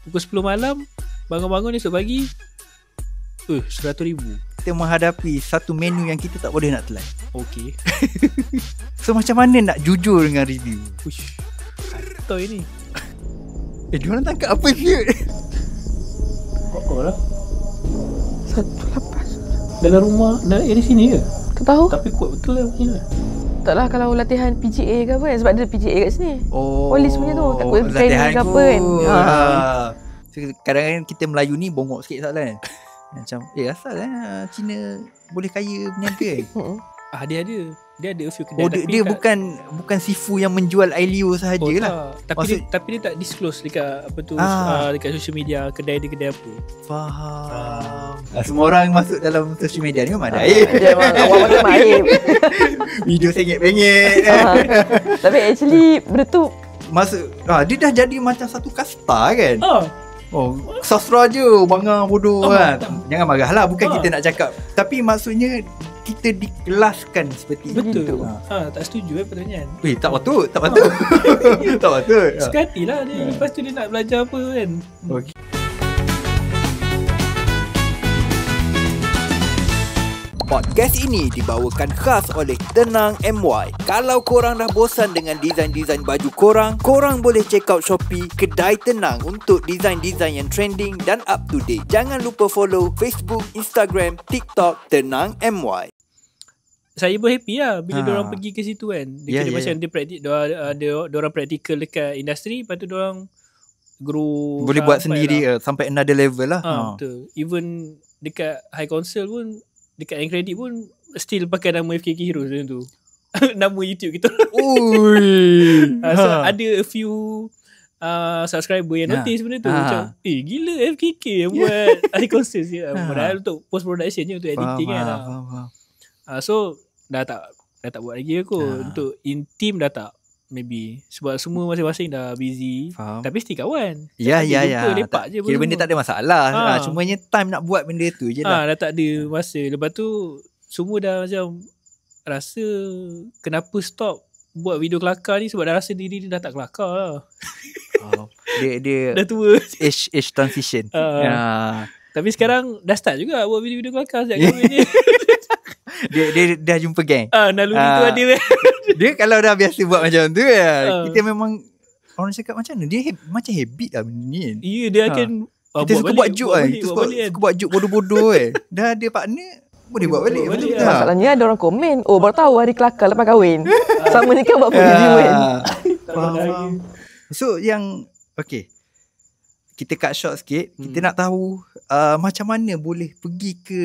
Pukul 10 malam bangun-bangun esok pagi 100,000. Kita menghadapi satu menu yang kita tak boleh nak telan. Okay. So macam mana nak jujur dengan review? Uish, kantoi ni. Diorang tangkap apa shoot? Kok lah 1.8 dalam rumah di sini ke? Tak tahu. Tapi kuat betul lah punya. Taklah kalau latihan PGA ke apa kan. Sebab ada PGA kat sini. Oh, Polis punya tu. Takut training ke apa kan. So, kadang-kadang kita Melayu ni bongok sikit soalan. Macam asal Cina boleh kaya berniaga kan? Dia ada a few kedai. Dia bukan Sifu yang menjual Ailio sahajalah. Tapi dia tak disclose dekat apa tu dekat social media kedai dia kedai apa. Faham. Semua orang masuk dalam social media ni memang ada aib. Dia memang awak macam aib. Video sengit-bengit. Tapi actually benda tu masuk dia dah jadi macam satu kasta kan. Sastra je bangang bodoh kan. Jangan marahlah, bukan kita nak cakap. Tapi maksudnya kita dikelaskan seperti betul. itu. Tak setuju pertanyaan. Tak patut. Tak patut. Suka hatilah dia. Lepas tu dia nak belajar apa kan. Okay. Podcast ini dibawakan khas oleh Tenang MY. Kalau korang dah bosan dengan desain-desain baju korang boleh check out Shopee Kedai Tenang untuk desain-desain yang trending dan up to date. Jangan lupa follow Facebook, Instagram, TikTok Tenang MY. Saya pun happy lah bila diorang pergi ke situ kan. Dia macam diorang praktikal dekat industri, lepas tu diorang grow boleh buat sendiri sampai another level lah. Betul. Even dekat High Council pun, dekat end credit pun still pakai nama FKK Heroes macam tu. Nama YouTube kita. So ada a few subscriber yang notice benda tu. Macam gila FKK yang buat High Council je. Padahal untuk post production je, untuk editing kan. So dah tak buat lagi aku. Untuk in team dah tak. Maybe sebab semua masing-masing dah busy. Tapi still kawan. Lepak je. Kira benda tak ada masalah. Cumanya time nak buat benda tu je lah. Dah tak ada masa. Lepas tu semua dah macam rasa kenapa stop buat video kelakar ni, sebab dah rasa diri dia dah tak kelakar lah. Dia dah tua. Age transition. Tapi sekarang dah start juga buat video-video kelakar sejak kahwin ni. Dia dah jumpa geng. Naluri tu ada kan. Dia kalau dah biasa buat macam tu kita memang orang cakap macam mana, dia macam habit lah benda ni kan. Ya, dia akan kita suka buat joke kan. Kita suka buat joke bodoh-bodoh kan. Dah ada partner boleh buat balik. Masalahnya ada orang komen, baru tahu hari kelakar lepas kahwin. Sama ni kan buat video kan. So yang kita cut short sikit. Kita nak tahu macam mana boleh pergi ke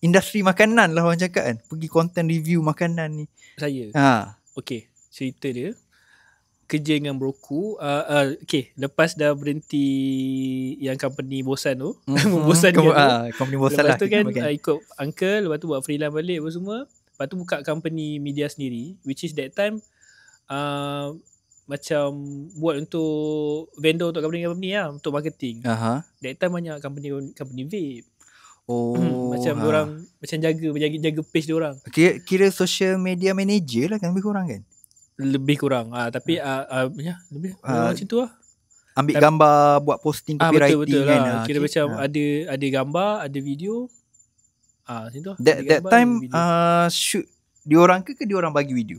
industri makanan lah orang cakap kan. Pergi content review makanan ni. Saya cerita dia kerja dengan broku. Lepas dah berhenti yang company bosan tu, membosankan tu. Company bosan lepas lah. tu kan ikut uncle, lepas tu buat freelance balik apa semua. Lepas tu buka company media sendiri, which is that time macam buat untuk vendor, untuk company lah, untuk marketing. That time banyak company vape. Macam orang macam jaga page dia orang. Kira social media manager lah kan, lebih kurang kan? Lebih kurang. Tapi lebih macam tu lah. Ambil gambar, buat posting, copywriting betul kan. Kira macam ada gambar, ada video. Macam tu. That time shoot diorang ke diorang bagi video?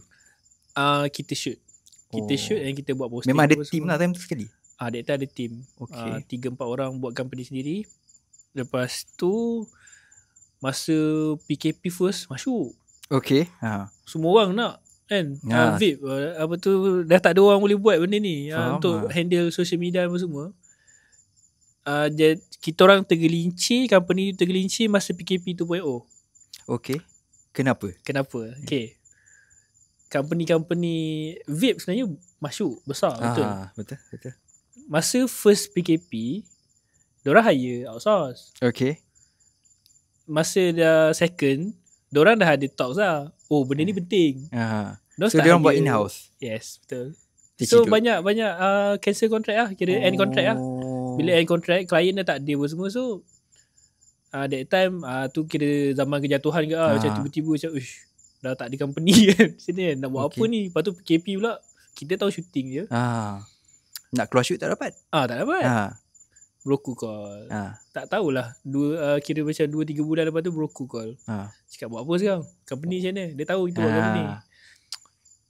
Kita shoot. Kita shoot dan kita buat posting. Memang ada team lah time tu sekali? That time ada team. 3-4 orang buat company sendiri. Lepas tu masa PKP first masuk. Semua orang nak kan. Vape apa tu, dah tak ada orang boleh buat benda ni. Untuk handle social media apa semua. Kita orang tergelincir, company tu tergelincir masa PKP 2.0. Kenapa? Company vape sebenarnya masuk besar. Betul. Masa first PKP diorang hire outsource. Masa dah second, diorang dah ada talks lah. Benda ni penting. So diorang buat in-house. Yes, betul. So banyak cancel contract lah. Kira end contract lah. Bila end contract, klien dah tak ada apa semua. So that time tu kira zaman kejatuhan ke macam tiba-tiba macam dah tak ada company kan. Sini kan nak buat apa ni. Lepas tu PKP pula, kita tahu shooting je. Nak keluar shoot tak dapat. Tak dapat. Broku call. Ha. Tak tahulah. Kira macam 2-3 bulan lepas tu Broku call. Ha. Cakap buat apa sekarang? Company macam mana? Dia tahu kita buat company.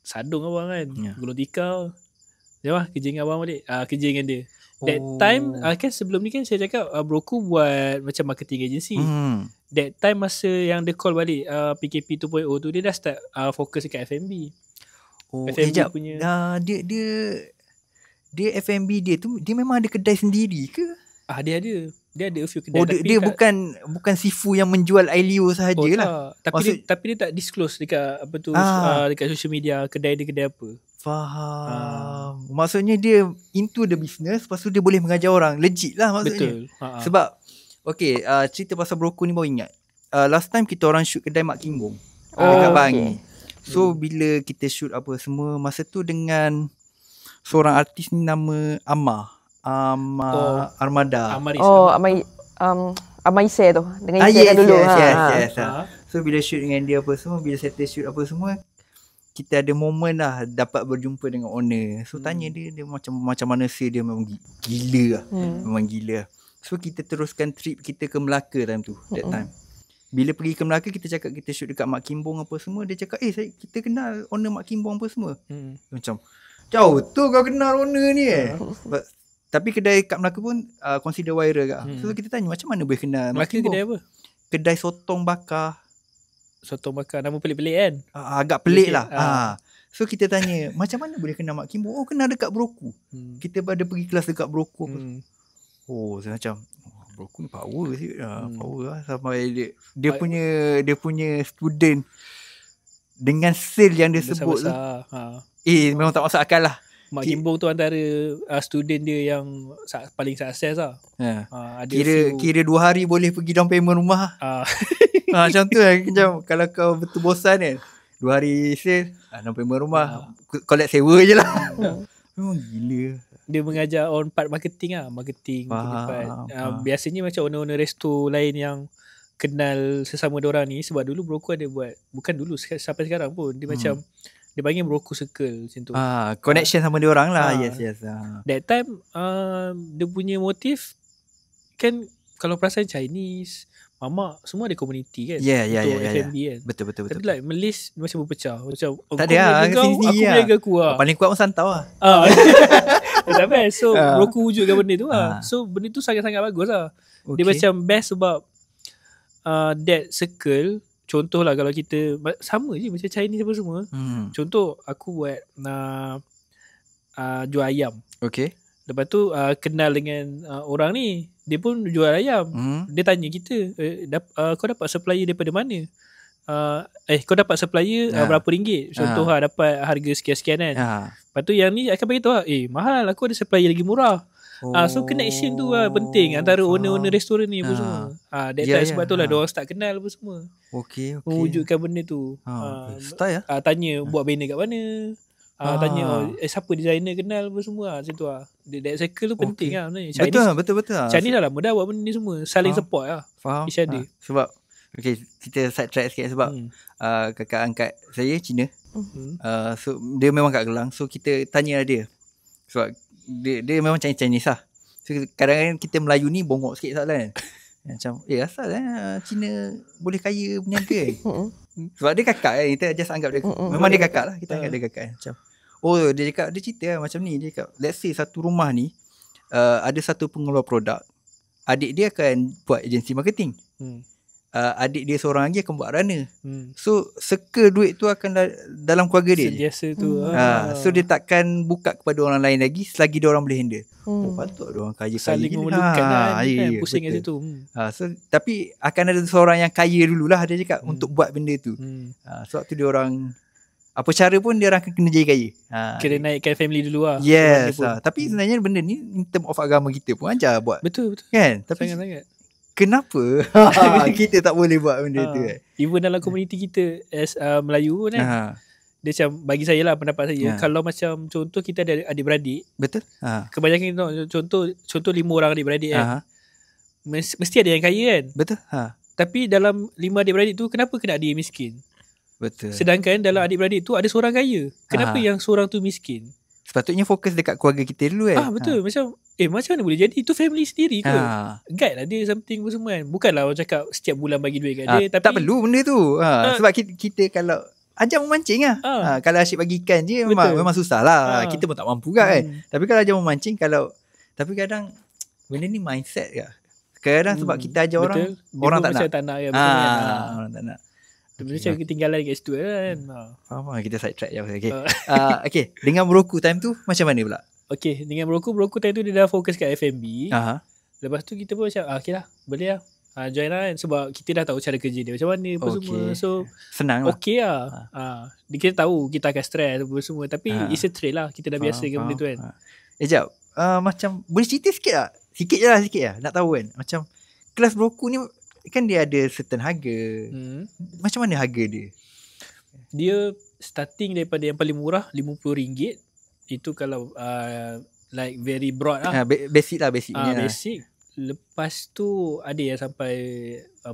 Sadung abang kan. Gulung tikar. Jom lah kerja dengan abang balik. Kerja dengan dia. That time kan sebelum ni kan saya cakap Broku buat macam marketing agency. That time masa yang dia call balik PKP 2.0 tu dia dah start fokus dekat F&B. F&B punya. Dia F&B dia tu dia memang ada kedai sendiri ke? Dia ada a few kedai. Dia bukan Sifu yang menjual Ailio sahajalah. Tapi dia tak disclose dekat apa tu dekat social media kedai dia kedai apa. Faham. Maksudnya dia into the business, lepas tu dia boleh mengajar orang. Legit lah maksudnya. Betul. Sebab cerita pasal Broku ni baru ingat. Last time kita orang shoot kedai Mak Kimbong dekat Bangi. So bila kita shoot apa semua, masa tu dengan seorang artis ni nama Armada. Amai Ise tu. Dengan Ise kan dulu. Yes. So bila shoot dengan dia apa semua, bila settle shoot apa semua, kita ada momen lah dapat berjumpa dengan owner. So tanya dia macam mana sih, dia memang gila lah. Memang gila lah. So kita teruskan trip kita ke Melaka time tu. That time. Bila pergi ke Melaka, kita cakap kita shoot dekat Mak Kimbong apa semua. Dia cakap kita kenal owner Mak Kimbong apa semua. Macam jauh tu kau kenal owner ni Tapi kedai kat Melaka pun consider viral kat. So kita tanya macam mana boleh kenal Melaka kedai apa? Kedai sotong bakar. Sotong bakar, nama pelik-pelik kan? Agak pelik lah. So kita tanya macam mana boleh kenal Mak Kimbong? Kenal dekat Broku. Kita ada pergi kelas dekat Broku apa. Saya macam Broku ni power sih. Power lah. Sampai dia punya student dengan sale yang dia sebut tu. Memang tak masuk akal lah. Mak Kimbong tu antara student dia yang paling sukses lah. Kira 2 hari boleh pergi down payment rumah. Macam tu lah. Macam kalau kau betul bosan kan, 2 hari sale down payment rumah, collect sewa je lah. Memang gila. Dia mengajar on part marketing lah. Marketing. Biasanya macam owner-owner resto lain yang kenal sesama diorang ni. Sebab dulu Broku ada buat, bukan dulu sampai sekarang pun, dia macam dia panggil Broku Circle macam tu. Connection sama dia orang lah. Yes. That time dia punya motif kan, kalau perasan Chinese, Mamak semua ada community kan. Untuk F&B kan. Betul. Tapi like Malaysia macam berpecah. Macam tak ada lah, aku berniaga aku lah. Paling kuat pun santau lah. Tapi so Broku wujudkan benda tu lah. So benda tu sangat-sangat bagus lah. Dia macam best sebab that circle. Contoh lah kalau kita sama je macam Chinese apa semua. Contoh aku buat jual ayam. Lepas tu kenal dengan orang ni, dia pun jual ayam. Dia tanya kita, kau dapat supplier daripada mana? Kau dapat supplier berapa ringgit? Contoh lah dapat harga sekian-sekian kan. Lepas tu yang ni akan beritahu lah, mahal, aku ada supplier lagi murah. So connection tu lah penting antara owner-owner restoran ni apa semua. Sebab tu lah diorang start kenal apa semua. Mewujudkan benda tu. Tanya buat banner kat mana. Tanya siapa designer kenal apa semua. Macam tu lah. That circle tu penting lah sebenarnya. Betul. Chinese dah lama dah buat benda ni semua. Saling support lah. Faham. Sebab kita side track sikit sebab kakak angkat saya Cina. So dia memang kat Kelang. So kita tanya dia. Sebab dia memang Chinese lah. So kadang-kadang kita Melayu ni bongok sikit soalan. Macam asal Cina boleh kaya berniaga sebab dia kakak kan. Kita just anggap dia memang dia kakak lah. Kita anggap dia kakak macam dia cakap, dia cerita lah macam ni. Dia cakap let's say satu rumah ni ada satu pengeluar produk, adik dia akan buat agensi marketing. Adik dia seorang lagi akan buat runner. So circle duit tu akan dalam keluarga dia. Sentiasa tu. So dia takkan buka kepada orang lain lagi selagi dia orang boleh handle. Patut dia orang kaya saling memerlukan kan. Pusing kat situ. So tapi akan ada seorang yang kaya dululah, dia cakap, untuk buat benda tu. Sebab tu dia orang apa cara pun dia orang akan kena jadi kaya. Kira naikkan family dulu lah. Yes. Tapi sebenarnya benda ni in term of agama kita pun ajar buat. Betul. Kan? Tapi sangat-sangat. Kenapa kita tak boleh buat benda tu kan? Even dalam komuniti kita as Melayu pun kan, dia macam bagi saya lah pendapat saya, kalau macam contoh kita ada adik-beradik. Betul. Kebanyakan contoh 5 orang adik-beradik kan, mesti ada yang kaya kan. Betul. Tapi dalam 5 adik-beradik tu, kenapa kena ada yang miskin? Betul. Sedangkan dalam adik-beradik tu ada seorang kaya. Kenapa yang seorang tu miskin? Sepatutnya fokus dekat keluarga kita dulu kan. Betul. Macam macam mana boleh jadi? Itu family sendiri ke? Guide lah dia something pun semua kan. Bukanlah orang cakap setiap bulan bagi duit kat dia, tapi tak perlu benda tu. Sebab kita kalau ajar memancing lah. Kalau asyik bagi ikan je memang susah lah. Kita pun tak mampu kan. Tapi kalau ajar memancing, tapi kadang benda ni mindset ke. Kadang sebab kita ajar orang, orang tak nak. Orang tak nak. Macam ketinggalan kat situ kan. Faham lah, kita side track je. Okay, dengan Broku time tu macam mana pula? Okay, dengan Broku time tu dia dah fokus kat F&B. Lepas tu kita pun macam okay lah, boleh lah, join lah kan. Sebab kita dah tahu cara kerja dia macam mana apa semua. So senang lah. Okay lah. Kita tahu kita akan stress apa semua. Tapi it's a trade lah. Kita dah biasa dengan benda tu kan. Sekejap, macam boleh cerita sikit tak? Sikit je lah. Nak tahu kan, macam kelas Broku ni kan dia ada certain harga. Macam mana harga dia? Dia starting daripada yang paling murah RM50. Itu kalau like very broad lah. Basic lah, basic. Lepas tu ada yang sampai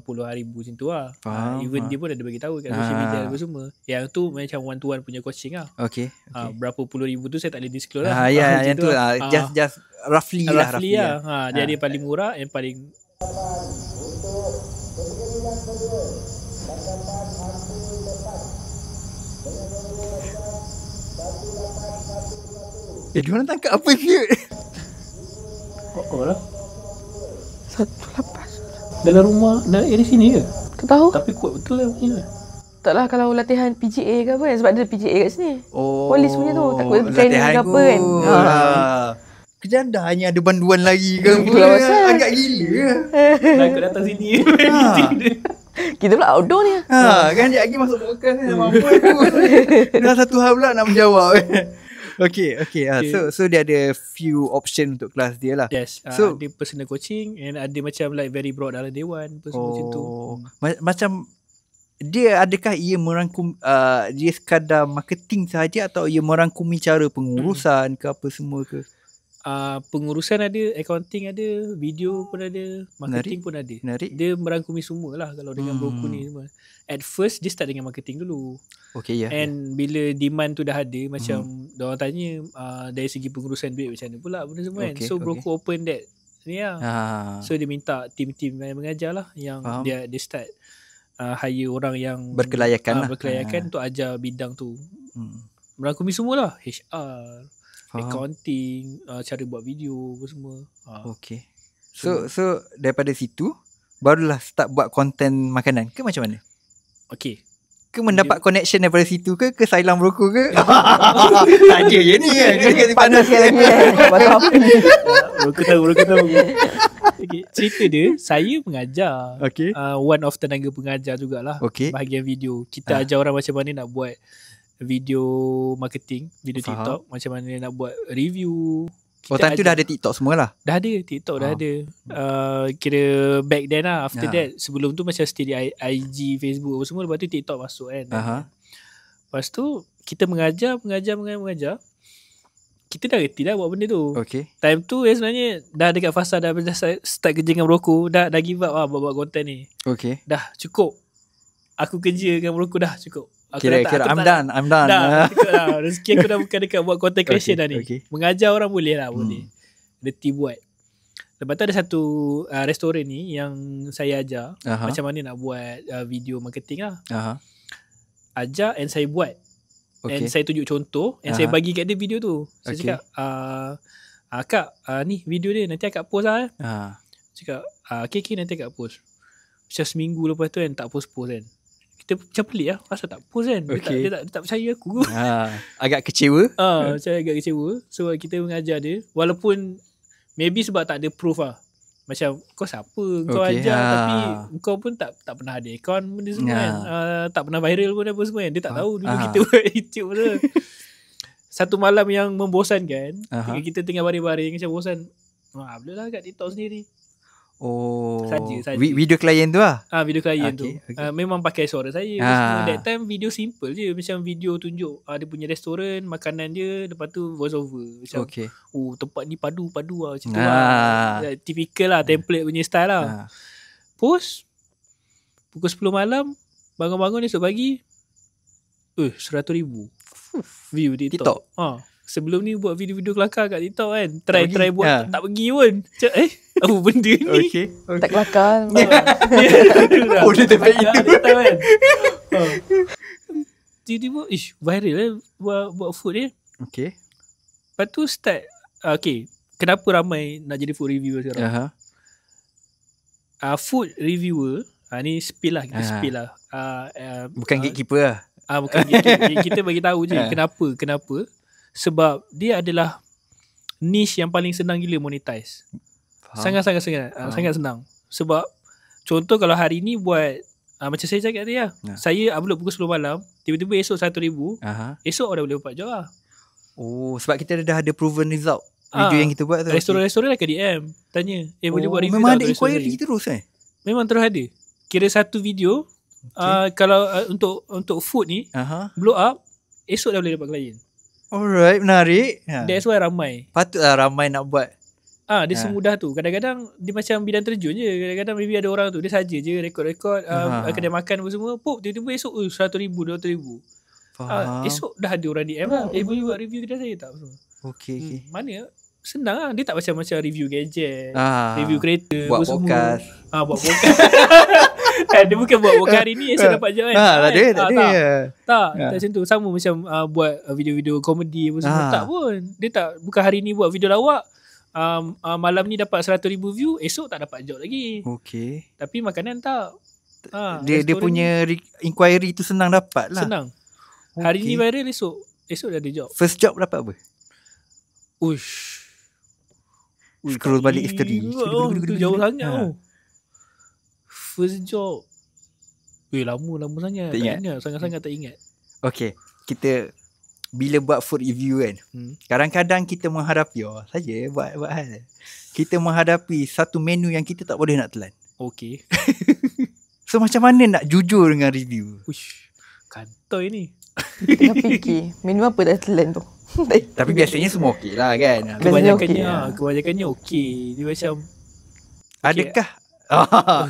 puluhan ribu macam tu lah. Even dia pun ada bagi tahu kat social media apa semua. Yang tu macam one to one punya coaching lah. Okay. Berapa puluh ribu tu saya tak boleh disclose lah. Yang tu lah. Just roughly lah. Dia ada yang paling murah, yang paling diorang tangkap apa ke? lah 1.8 dalam rumah dari sini ke? Tak tahu. Tapi kuat betul lah punya. Taklah kalau latihan PGA ke apa kan. Sebab ada PGA kat sini. Polis punya tu. Takut training ke apa kan. Kerjaan dah hanya ada banduan lagi ke? Agak gila. Aku datang sini. Kita pula outdoor ni. Kan dia lagi masuk podcast kan. Mampu aku. Dah satu hal pula nak menjawab. Okay. So dia ada few option untuk kelas dia lah. Yes. So ada personal coaching and ada macam like very broad dalam dewan macam tu. Macam dia adakah ia merangkum dia sekadar marketing sahaja atau ia merangkumi cara pengurusan ke apa semua ke? Pengurusan ada, accounting ada, video pun ada, marketing pun ada. Dia merangkumi semua lah kalau dengan Broku ni semua. At first dia start dengan marketing dulu. And bila demand tu dah ada, macam diorang tanya dari segi pengurusan duit macam mana pula benda semua kan. So Broku open that ni lah. So dia minta tim-tim yang mengajar lah, yang dia start hire orang yang berkelayakan untuk ajar bidang tu. Merangkumi semua lah, HR, accounting, cara buat video apa semua. So daripada situ barulah start buat konten makanan ke macam mana? Ke mendapat connection daripada situ ke Sailang Broku ke? Tanya je ni kan. Panas lagi Broku tahu. Cerita dia, saya mengajar. One of tenaga pengajar jugalah. Bahagian video. Kita ajar orang macam mana nak buat video marketing, video TikTok, macam mana nak buat review. Time tu dah ada TikTok semua lah. Dah ada TikTok dah ada. Kira back then lah. After that, sebelum tu macam stay di IG, Facebook apa semua. Lepas tu TikTok masuk kan. Lepas tu kita mengajar. Kita dah reti dah buat benda tu. Time tu sebenarnya dah dekat fasa dah start kerja dengan Broku. Dah give up lah buat konten ni. Dah cukup. Aku kerja dengan Broku dah cukup. Kira I'm done. Dah rezeki aku dah bukan dekat buat content creation dah ni. Mengajar orang boleh lah. Boleh reti buat. Lepas tu ada satu restoran ni yang saya ajar macam mana nak buat video marketing lah. Ajar and saya buat. And saya tunjuk contoh and saya bagi kat dia video tu. Saya cakap Kak, ni video dia nanti akak post lah. Cakap okay, nanti akak post. Macam seminggu lepas tu kan tak post kan. Kita macam pelik lah, asal tak post kan. Dia tak percaya aku. Agak kecewa. Macam agak kecewa. So kita mengajar dia, walaupun maybe sebab tak ada proof lah. Macam kau siapa, kau ajar tapi kau pun tak pernah ada account benda semua kan. Tak pernah viral pun apa semua kan. Dia tak tahu dulu kita buat YouTube tu. Satu malam yang membosankan, kita tengah baring-baring macam bosan. Boleh lah kat TikTok sendiri. Saja. Video klien tu lah. Video klien tu. Memang pakai suara saya. That time video simple je. Macam video tunjuk dia punya restoran, makanan dia. Lepas tu voice over. Macam tempat ni padu lah. Macam tu lah. Typical lah, template punya style lah. Post pukul 10 malam, bangun-bangun esok pagi 100,000 view di TikTok. sebelum ni buat video-video kelakar kat TikTok kan. Try buat Ha. tak pergi pun. Macam apa benda ni? Okay. Tak kelakar. Dia terbaik itu. Dia tahu kan. Tiba-tiba viral buat food ni. Okay. Lepas tu start okay, kenapa ramai nak jadi food reviewer sekarang? Food reviewer ni spill lah, kita spill lah. Bukan gatekeeper lah. Bukan kita bagi tahu je kenapa. Sebab dia adalah niche yang paling senang gila monetize. Sangat-sangat senang. Sebab contoh kalau hari ni buat macam saya cakap tadi lah. Saya upload pukul 10 malam, tiba-tiba esok 1,000. Esok dah boleh 4 job lah. Oh, sebab kita dah ada proven result video yang kita buat tu. Restoran akan DM tanya, boleh buat review memang tak ada inquiry terus Memang terus ada. Kira satu video kalau untuk food ni blow up, esok dah boleh dapat klien. Alright, menarik. That's why ramai. Patutlah ramai nak buat. Dia semudah tu. Kadang-kadang dia macam bidang terjun je. Kadang-kadang maybe ada orang tu dia saja je rekod kedai makan apa semua, pop tiba-tiba esok 100,000, 200,000. Esok dah ada orang DM lah. Boleh buat review kedai saya tak? Okay. Mana senang lah. Dia tak macam review gadget, review kereta, buat apa podcast. Semua. Buat podcast. Dia bukan buat podcast hari ni esok dapat je kan. Tak macam tu. Sama macam buat video-video komedi apa semua. Tak pun. Dia tak, bukan hari ni buat video lawak, malam ni dapat 100,000 view, esok tak dapat job lagi. Okay. Tapi makanan tak. Dia punya inquiry tu senang dapat lah. Senang. Hari ni viral, esok dah ada job. First job dapat apa? Scroll balik history. Tu jauh sangat tu. First job lama sangat. Tak ingat. Sangat-sangat tak ingat. Okay, kita bila buat food review kan, kadang-kadang kita menghadapi saja buat hal. Kita menghadapi satu menu yang kita tak boleh nak telan. Okay. So macam mana nak jujur dengan review? Kantoi ni. Tengah fikir menu apa tak telan tu. Tapi biasanya semua okey lah kan. Kebanyakannya okey. Dia macam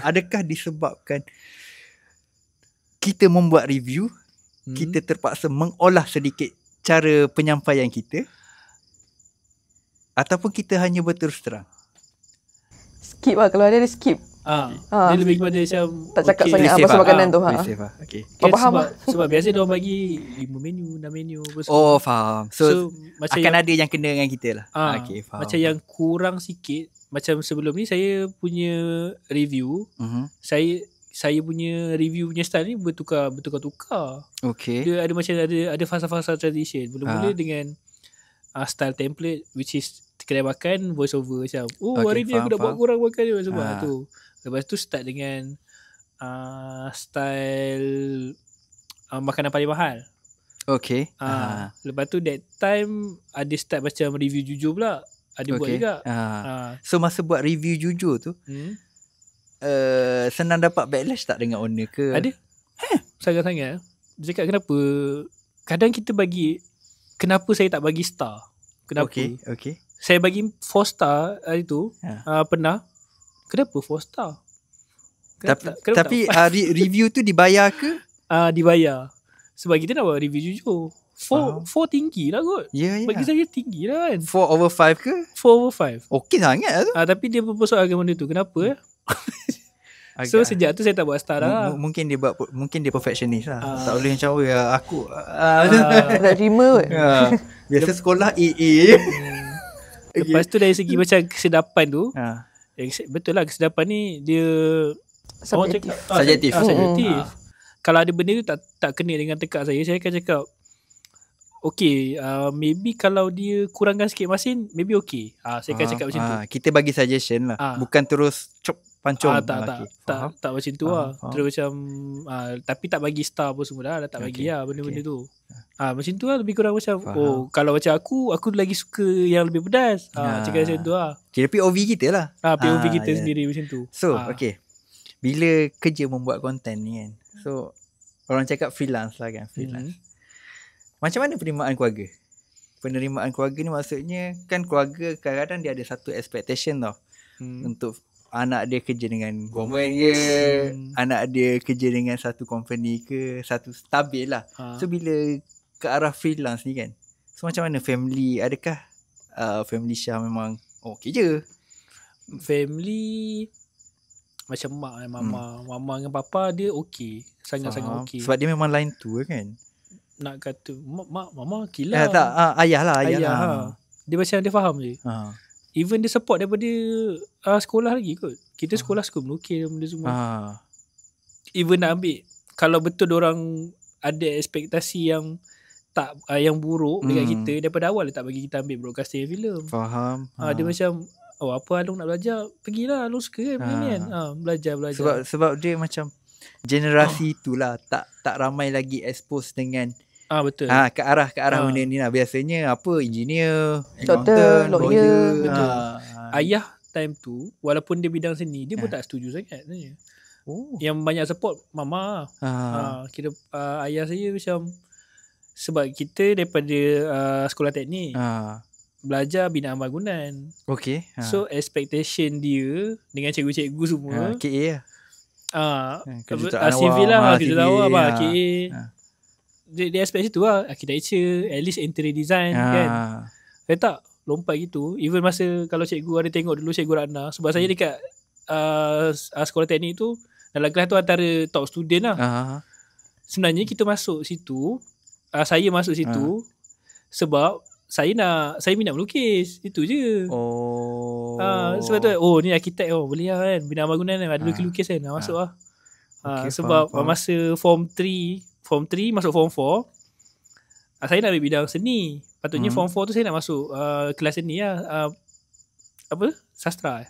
adakah disebabkan kita membuat review, kita terpaksa mengolah sedikit cara penyampaian kita, ataupun kita hanya berterus terang? Skip lah. Kalau ada skip. Dia lebih kepada macam tak cakap sangat pasal makanan tu. Okay. Kau faham lah. Sebab biasa diorang bagi 5 menu, 6 menu apa semua. Faham. So macam akan ada yang kena dengan kita lah. Okay, faham. Macam yang kurang sikit. Macam sebelum ni saya punya review, saya punya review punya style ni bertukar-tukar. Okay. Dia ada macam ada fasa-fasa transition. Mula-mula dengan style template, which is kedai makan voice over macam hari ni aku nak buat kurang makan dia sebab tu. Lepas tu start dengan style makanan paling mahal. Okay. Lepas tu that time ada start macam review jujur pula. Ada buat juga. So masa buat review jujur tu, senang dapat backlash tak dengan owner ke? Ada. Sangat-sangat. Dia cakap kenapa kadang kita bagi, kenapa saya tak bagi star? Kenapa? Okay. Saya bagi 4 star hari tu. Pernah. Kenapa 4 star? Tapi review tu dibayar ke? Dibayar. Sebab kita nak buat review jujur. 4 tinggi lah kot. Bagi saya tinggi lah kan. 4/5 ke? 4/5. Okey sangat lah tu. Tapi dia persoalkan benda tu. Kenapa? So sejak tu saya tak buat star lah. Mungkin dia perfectionist lah. Tak boleh macam aku tak terima kot. Biasa sekolah AA. Lepas tu dari segi macam kesedapan tu, betul lah kesedapan ni dia Subjektif. Subjektif. Kalau ada benda tu tak kena dengan tekak saya akan cakap okay, maybe kalau dia kurangkan sikit masin, maybe okay. Saya akan cakap macam tu. Kita bagi suggestion lah. Bukan terus pancung. Tak macam tu lah. Terus macam tapi tak bagi star apa semua dah tak bagi lah benda-benda tu. Macam tu lah lebih kurang macam kalau macam aku lagi suka yang lebih pedas. Cakap macam tu lah. Kira POV kita lah. POV kita sendiri macam tu. So okay, bila kerja membuat konten ni kan, so orang cakap freelance lah kan, freelance. Macam mana penerimaan keluarga? Penerimaan keluarga ni maksudnya kan keluarga kadang-kadang dia ada satu expectation tau. Untuk anak dia kerja dengan government ke, anak dia kerja dengan satu company ke, satu stabil lah. So bila ke arah freelance ni kan, So macam mana family? Adakah family Syah memang okey je? Family macam mama dengan papa dia okey. Sangat-sangat okey. Sebab dia memang line tu kan. Nak kata mama gila. Tak, ayah lah. Dia macam dia faham je. Even dia support daripada sekolah lagi kot. Kita sekolah suka melukis benda semua. Even nak ambil, kalau betul orang ada ekspektasi yang tak yang buruk dekat kita, daripada awal dia tak bagi kita ambil broadcasting filem. Faham. Dia macam apa Along nak belajar, pergilah, Along suka kan benda ni kan. Belajar. Sebab dia macam generasi itulah tak ramai lagi expose dengan betul. Ke arah benda ni lah. Biasanya engineer, doktor, lawyer. Betul. Ayah time tu walaupun dia bidang seni, dia pun tak setuju sangat sebenarnya. Yang banyak support mama. Kira ayah saya macam, sebab kita daripada sekolah teknik, belajar binaan bangunan. Okay. So expectation dia dengan cikgu-cikgu semua KA civil lah, kerja awam KA. Dia expect situ lah, architecture, at least interior design kan. Saya tak lompat gitu. Even masa kalau cikgu ada tengok dulu cikgu Ratna, sebab saya dekat sekolah teknik tu, dalam kelas tu antara top student lah. Sebenarnya kita masuk situ, saya masuk situ sebab saya minat melukis. Itu je. Sebab tu ni arkitek boleh lah kan, binaan bangunan kan, ada lukis kan, masuk lah. Sebab masa form 3 masuk form 4, saya nak ambil bidang seni. Patutnya form 4 tu saya nak masuk kelas seni lah. Sastra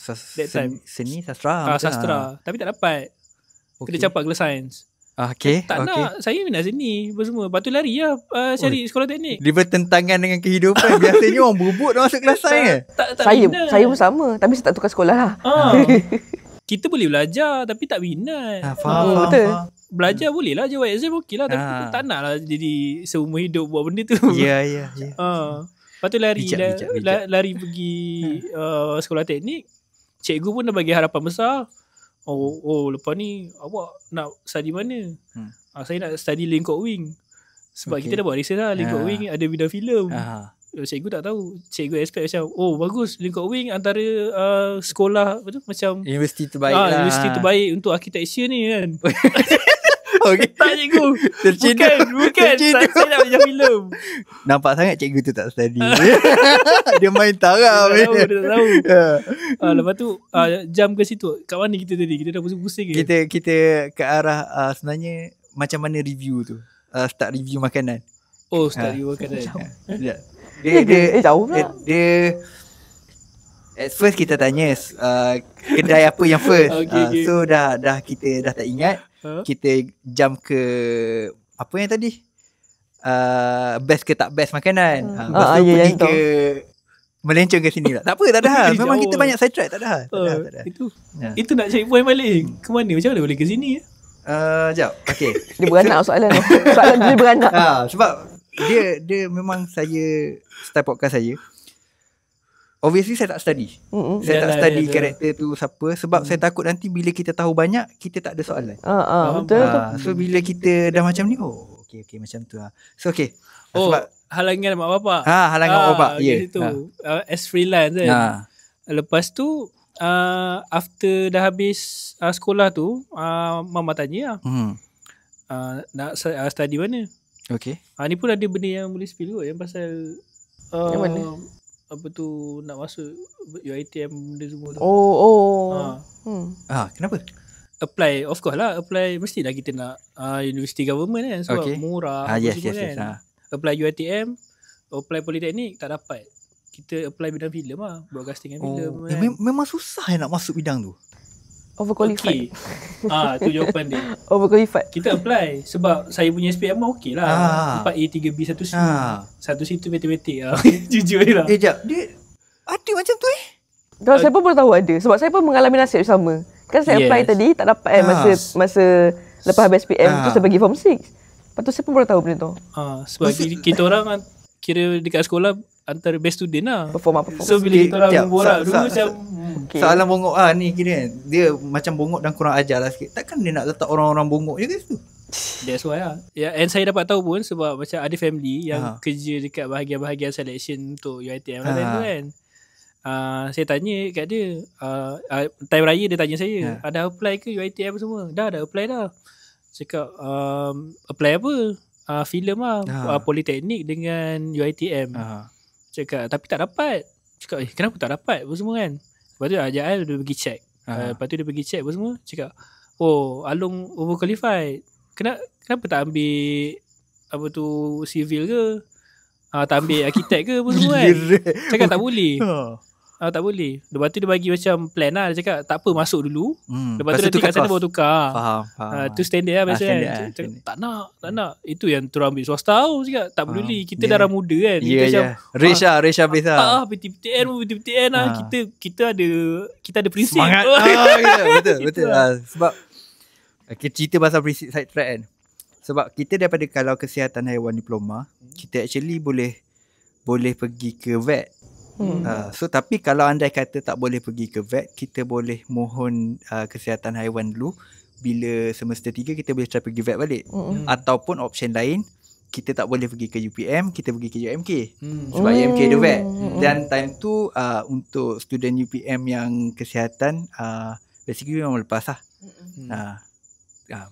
that time. Seni sastra. Sastra. Tapi tak dapat. Kena campak kelas sains. Tak nak. Saya minat seni apa semua. Lepas tu lari lah cari sekolah teknik. Dia bertentangan dengan kehidupan. Biasanya orang berebut nak masuk kelas sains. Saya pun sama. Tapi saya tak tukar sekolah lah. Kita boleh belajar tapi tak minat. Faham. Betul. Belajar boleh lah, jawab exam okey lah. Tapi tak nak lah jadi seumur hidup buat benda tu. Ya. Lepas tu bijak. Lari pergi sekolah teknik. Cikgu pun dah bagi harapan besar. Lepas ni awak nak study mana? Saya nak study Lingkok Wing. Sebab kita dah buat research lah, Lingkok Wing ada bidang filem. Cikgu tak tahu. Cikgu expect macam, bagus, Lingkok Wing antara sekolah macam universiti terbaik lah. Universiti terbaik untuk architecture ni kan. Tak cikgu. Bukan. Saya nak belajar filem. Nampak sangat cikgu tu tak study. Dia main taraf. Dia tak tahu. Lepas tu jam ke situ. Kat mana kita tadi? Kita dah pusing-pusing ke? Kita ke arah sebenarnya macam mana review tu. Start review makanan. Start review makanan. Dia jauh pula. Dia at first kita tanya kedai apa yang first. Okay. So dah kita dah tak ingat. Kita jump ke apa yang tadi? Best ke tak best makanan. Lepas tu pergi ke melencong ke sini lah. Tak apa, tak ada hal. Memang kita banyak side track, tak ada hal. Itu nak cari point balik. Ke mana? Macam mana boleh ke sini? Sekejap. Okay. Dia beranak soalan tu. Soalan dia beranak. Sebab dia memang saya style podcast saya. Obviously saya tak study. Saya tak study karakter tu siapa. Sebab saya takut nanti bila kita tahu banyak, kita tak ada soalan. Betul. So bila kita dah macam ni, okay macam tu lah. So okay. Sebab halangan mak bapak. Halangan mak bapak. Itu. As freelance kan. Lepas tu after dah habis sekolah tu, mama tanya nak study mana. Okay. Ni pun ada benda yang boleh spill kot, yang pasal yang mana? Apa tu, nak masuk UiTM benda semua tu. Kenapa? Apply, of course lah. Apply, mestilah kita nak university government kan. Sebab murah. Yes. Kan. Apply UiTM, apply politeknik, tak dapat. Kita apply bidang filem lah. Broadcasting and filem kan. Memang susah nak masuk bidang tu. Overqualified. Tu jawapan dia. Overqualified. Kita apply sebab saya punya SPM okey lah. 4A 3B 1C. 1C tu matematik lah. Jujur lah. Sekejap, dia ada macam tu Kalau saya pun baru tahu ada. Sebab saya pun mengalami nasib sama. Kan saya apply tadi tak dapat masa lepas habis SPM tu saya pergi form 6. Lepas tu saya pun baru tahu benda tu. Sebab kita orang kira dekat sekolah antara best student lah. Perform. So bila kita orang borak dulu macam soalan bongok ni kira dia macam bongok dan kurang ajar lah sikit. Takkan dia nak letak orang-orang bongok je ke situ? That's why lah. And saya dapat tahu pun sebab macam ada family yang kerja dekat bahagian-bahagian selection untuk UiTM tu kan. Saya tanya kat dia, time raya dia tanya saya, ada apply ke UiTM semua? Dah apply dah. Cakap apply apa? Filem lah, Politeknik dengan UiTM. Cakap tapi tak dapat. Cakap kenapa tak dapat apa semua kan. Lepas tu Ajal dia pergi check. Lepas tu dia pergi check apa semua. Cakap Along overqualified. Kenapa tak ambil apa tu civil ke? Tak ambil arkitek ke apa semua kan. Cakap tak boleh. Tak boleh. Lepas tu dia bagi macam plan lah. Dia cakap tak apa, masuk dulu. Lepas tu nanti kat sana baru tukar. Faham. Tu standard lah biasa kan. Cakap, tak nak. Itu yang turun ambil swasta tau. Cakap tak peduli. Kita darah muda kan. Ya. Race habis lah. PTPTN lah. Kita ada prinsip. Semangat. Betul. Sebab cerita pasal prinsip side track kan. Sebab kita daripada kalau kesihatan haiwan diploma, kita actually boleh pergi ke vet. So tapi kalau andai kata tak boleh pergi ke vet, kita boleh mohon kesihatan haiwan dulu. Bila semester 3 kita boleh try pergi vet balik. Ataupun option lain, kita tak boleh pergi ke UPM, kita pergi ke UMK. Sebab UMK ada vet. Dan time tu untuk student UPM yang kesihatan, basically memang lepas lah.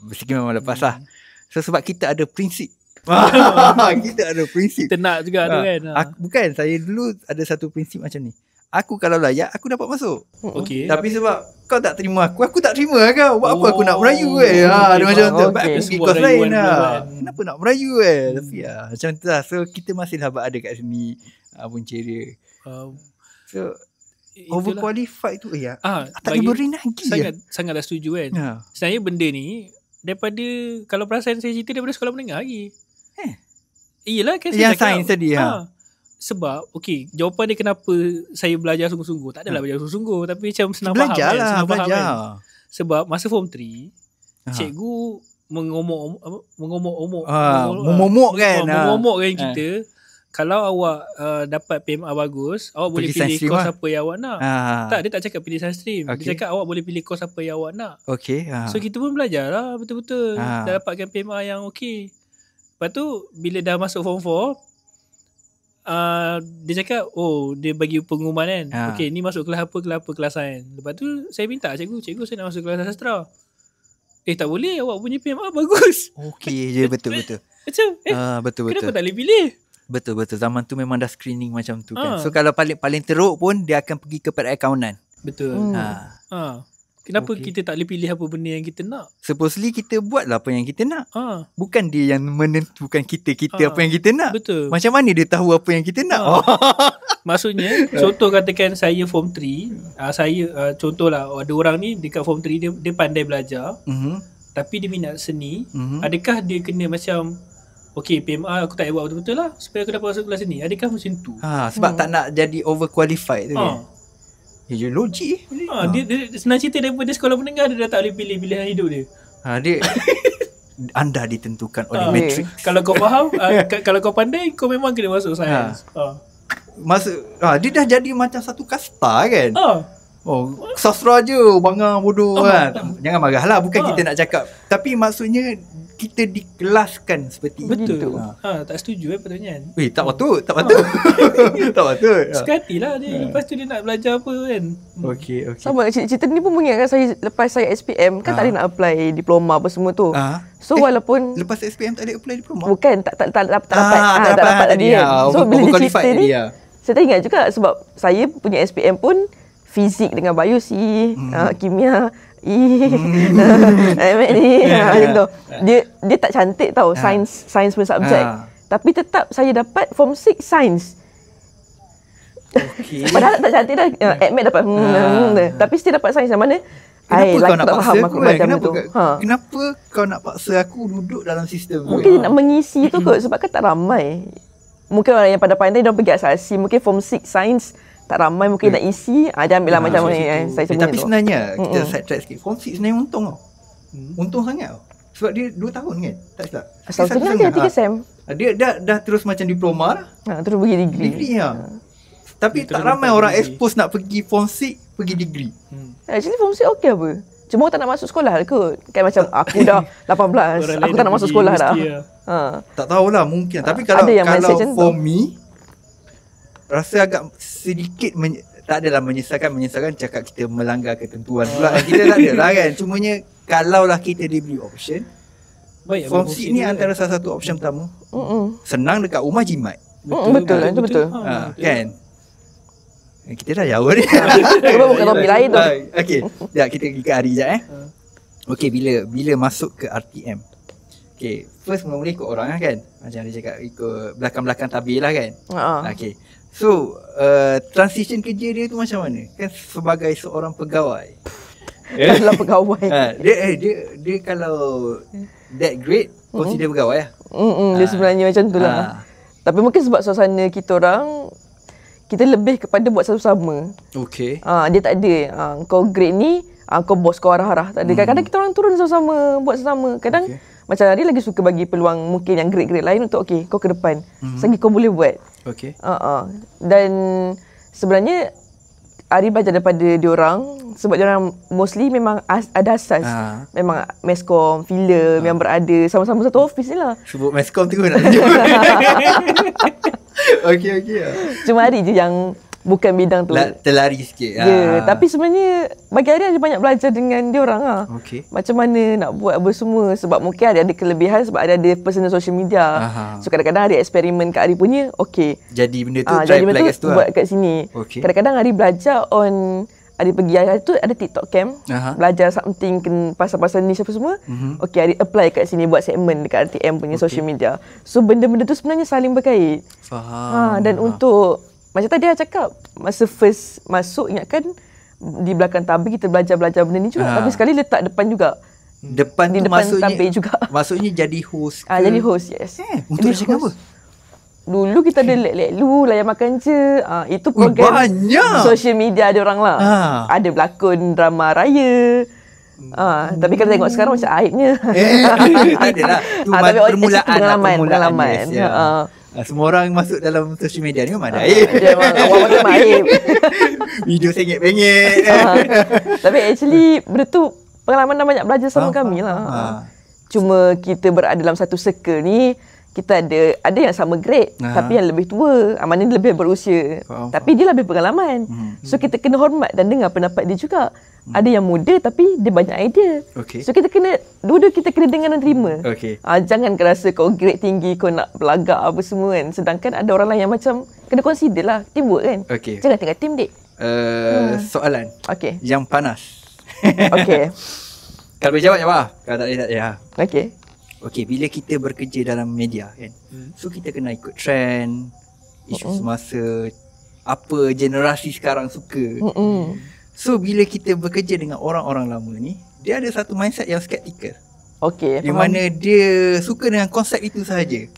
Basically memang lepas lah. So sebab kita ada prinsip. Kita ada prinsip. Kita nak juga tu kan. Bukan, saya dulu ada satu prinsip macam ni. Aku kalau layak, aku dapat masuk. Okay. Tapi sebab kau tak terima aku tak terima kau. Buat apa aku nak merayu dia macam tu. Aku pergi kos lain lah. Kenapa nak merayu Tapi macam tu lah. So kita masih sahabat ada kat sini punca dia. So overqualified tu tak diberi lagi. Sangatlah setuju kan. Sebenarnya benda ni daripada, kalau perasan saya cerita daripada sekolah menengah lagi. Iyalah kan saya yang sains tadi. Sebab jawapan dia kenapa saya belajar sungguh-sungguh. Tak adalah belajar sungguh-sungguh, tapi macam senang faham kan. Belajar kan. Sebab masa form 3 cikgu mengomok kan kita. Kalau awak dapat PMA bagus, awak boleh pilih kos apa yang awak nak. Tak, dia tak cakap pilih science stream. Dia cakap awak boleh pilih kos apa yang awak nak. So kita pun belajar lah betul-betul. Dah dapatkan PMA yang okey. Lepas tu bila dah masuk form 4, dia cakap dia bagi pengumuman kan. Okey, ni masuk kelas apa, kelas sains. Lepas tu saya minta cikgu saya nak masuk kelas sastra. Tak boleh, awak punya PMA bagus. Okey je, betul. Macam betul. Kenapa tak boleh pilih? Betul. Zaman tu memang dah screening macam tu kan. So kalau paling teruk pun dia akan pergi kepada accountant. Betul. Kenapa kita tak boleh pilih apa benda yang kita nak? Supposedly kita buatlah apa yang kita nak. Bukan dia yang menentukan kita apa yang kita nak. Betul. Macam mana dia tahu apa yang kita nak? Maksudnya contoh katakan saya form 3, saya contohlah ada orang ni dekat form 3 dia pandai belajar. Tapi dia minat seni. Adakah dia kena macam PMA aku tak payah buat betul-betul lah supaya aku dapat masuk kelas seni? Adakah macam tu? Sebab tak nak jadi overqualified tu kan. Ya logik. Dia senang cerita daripada sekolah menengah dia dah tak boleh pilih pilihan hidup dia. Dia anda ditentukan oleh matrix. Kalau kau faham, kalau kau pandai, kau memang kena masuk sains. Dia dah jadi macam satu kasta kan. Sastra je bangang bodoh kan. Jangan marahlah, bukan kita nak cakap. Tapi maksudnya kita dikelaskan seperti betul. Itu. Tak setuju patutnya. Tak patut. Tak patut. Sekatilah dia. Lepas tu dia nak belajar apa kan. Okey. Sama cerita ni pun mengingatkan saya lepas saya SPM kan tak ada nak apply diploma apa semua tu. So walaupun lepas SPM tak ada apply diploma. Bukan tak dapat tadi kan. So bila dia cerita ni saya teringat juga sebab saya punya SPM pun fizik dengan bio C, kimia macam tu. Dia tak cantik tau sains pun subjek. Tapi tetap saya dapat form 6 sains. Padahal tak cantik dah. Admit dapat tapi still dapat sains. Yang mana kenapa kau nak paksa aku kan? Kenapa kau nak paksa aku duduk dalam sistem? Mungkin dia nak mengisi tu kot. Sebab kan tak ramai. Mungkin orang yang pandai-pandai dia pergi asasi. Mungkin form 6 sains tak ramai, mungkin nak isi. Dia ambil lah macam ni saya sebut. Tapi sebenarnya kita side track sikit. Form 6 sebenarnya untung tau. Untung sangat tau. Sebab dia 2 tahun kan? Tak silap. Setengah dia 3 sem. Dia dah terus macam diploma lah. Terus pergi degree Tapi tak ramai orang expose nak pergi form 6 pergi degree. Actually form 6 okey apa? Cuma orang tak nak masuk sekolah kot. Kan macam aku dah 18, aku tak nak masuk sekolah dah. Tak tahulah mungkin. Tapi kalau for me, rasa agak sedikit tak adalah menyesalkan cakap kita melanggar ketentuan pula. Kita tak ada lah kan. Cumanya kalaulah kita diberi option, form 6 ni antara salah satu option pertama. Senang dekat rumah jimat. Betul. Kan? Kita dah jauh ni. Kita bukan topik lain tu. Okay. Sekejap kita pergi ke hari sekejap Okay, bila masuk ke RTM. Okay, first mula-mula ikut orang lah kan. Macam dia cakap ikut belakang-belakang tabir lah kan. Okay. So, transition kerja dia tu macam mana? Kan sebagai seorang pegawai. Kalau pegawai. Dia kalau that grade, consider pegawai lah. Dia sebenarnya macam tu lah. Tapi mungkin sebab suasana kita orang, kita lebih kepada buat sama-sama. Okay. Dia tak ada kau grade ni, kau bos kau arah-arah. Tak ada. Kadang-kadang kita orang turun sama-sama, buat sama. Kadang macam dia lagi suka bagi peluang mungkin yang grade-grade lain untuk kau ke depan. Selagi kau boleh buat. Okay. Dan sebenarnya Ari belajar daripada diorang sebab diorang mostly memang ada asas. Memang meskom, filem yang berada sama-sama satu office ni lah. Sebut meskom tu nak tunjuk. Okay. Cuma Ari je yang bukan bidang tu. Terlari sikit. Tapi sebenarnya bagi Ari ada banyak belajar dengan diorang lah. Okay. Macam mana nak buat apa semua. Sebab mungkin ada kelebihan sebab ada personal social media. So kadang-kadang Ari eksperimen kat Ari punya, okay. Jadi benda tu try apply kat situ buat kat sini. Okay. Kadang-kadang Ari belajar Ari pergi hari tu ada TikTok camp. Belajar something pasal-pasal niche apa semua. Okay, Ari apply kat sini buat segmen dekat RTM punya social media. So benda-benda tu sebenarnya saling berkait. Faham. Dan untuk macam tadi dia cakap, masa first masuk ingatkan di belakang tabir kita belajar benda ni juga. Tapi sekali letak depan juga. Depan di tu depan tabir juga. Maksudnya jadi host ke? Jadi host, yes. Untuk cakap apa? Dulu kita ada lek-lek lu, layan makan je. Itu program banyak social media ada orang lah. Ada berlakon drama raya. Tapi kalau tengok sekarang macam aibnya. Adalah. Tu pengalaman. Semua orang masuk dalam social media ni memang ada aib. Awal-awal memang aib. Video sengit-pengit. Tapi actually benda tu pengalaman dan banyak belajar sama kami lah. Cuma kita berada dalam satu circle ni, kita ada yang sama grade tapi yang lebih tua, mana dia lebih berusia. Tapi dia lebih pengalaman. So kita kena hormat dan dengar pendapat dia juga. Ada yang muda tapi dia banyak idea. So kita kena dua-dua kita kena dengar dan terima. Jangan rasa kau grade tinggi kau nak belagak apa semua kan. Sedangkan ada orang lain yang macam kena consider lah teamwork kan. Jangan tengok team dek. Soalan yang panas. Kalau boleh jawab jawab. Kalau tak boleh tak boleh. Okay, bila kita bekerja dalam media kan, so kita kena ikut trend, isu semasa, apa generasi sekarang suka. So bila kita bekerja dengan orang-orang lama ni, dia ada satu mindset yang skeptikal. Di mana dia suka dengan konsep itu sahaja.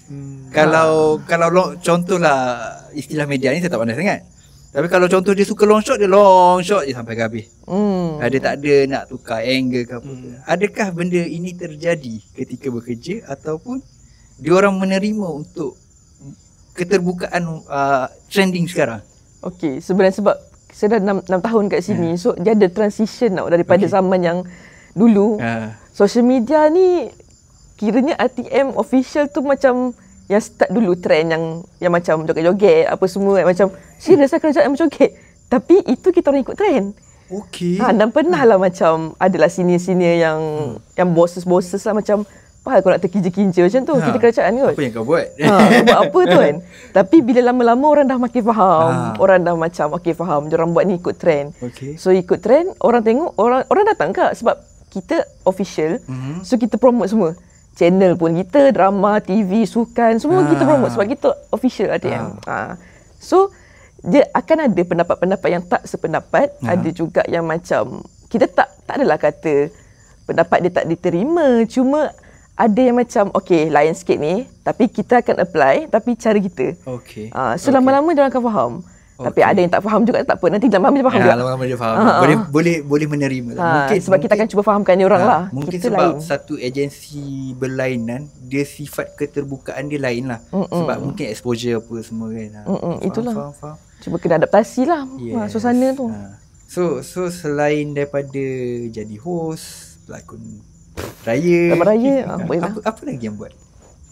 Kalau contohlah istilah media ni saya tak pandai sangat. Tapi kalau contoh dia suka long shot, dia long shot je sampai ke habis. Dia tak ada nak tukar angle ke apa. Adakah benda ini terjadi ketika bekerja ataupun diorang menerima untuk keterbukaan trending sekarang? Sebenarnya sebab saya dah 6 tahun kat sini. So dia ada transition daripada zaman yang dulu. Social media ni kiranya RTM official tu macam yang start dulu trend yang macam joget-joget apa semua macam serius lah kerajaan joget. Tapi itu kita orang ikut trend. Dan pernah lah macam adalah senior-senior yang bosses lah macam apa kau nak terkinja-kinja macam tu. Kita kerajaan kot. Apa yang kau buat? Buat apa tu kan. Tapi bila lama-lama orang dah makin faham. Orang dah macam faham. Diorang buat ni ikut trend. So ikut trend, orang tengok, orang datang kak sebab kita official. So kita promote semua. Channel pun kita, drama, TV, sukan, semua kita promote sebab kita official RTM. So dia akan ada pendapat-pendapat yang tak sependapat. Ada juga yang macam kita tak adalah kata pendapat dia tak diterima. Cuma ada yang macam lain sikit ni tapi kita akan apply tapi cara kita. So lama-lama dia orang akan faham. Tapi ada yang tak faham juga, tak apa. Nanti lama-lama dia faham juga. Lama-lama dia faham. Boleh menerima lah. Mungkin sebab kita akan cuba fahamkan dia orang lah. Mungkin kita sebab lain. satu agensi berlainan, dia sifat keterbukaan dia lain lah. Sebab mungkin exposure apa semua kan. Itulah. Faham. Cuba kena adaptasi lah suasana tu. So selain daripada jadi host, pelakon raya, Pelakon raya, boleh lah. apa lagi yang buat?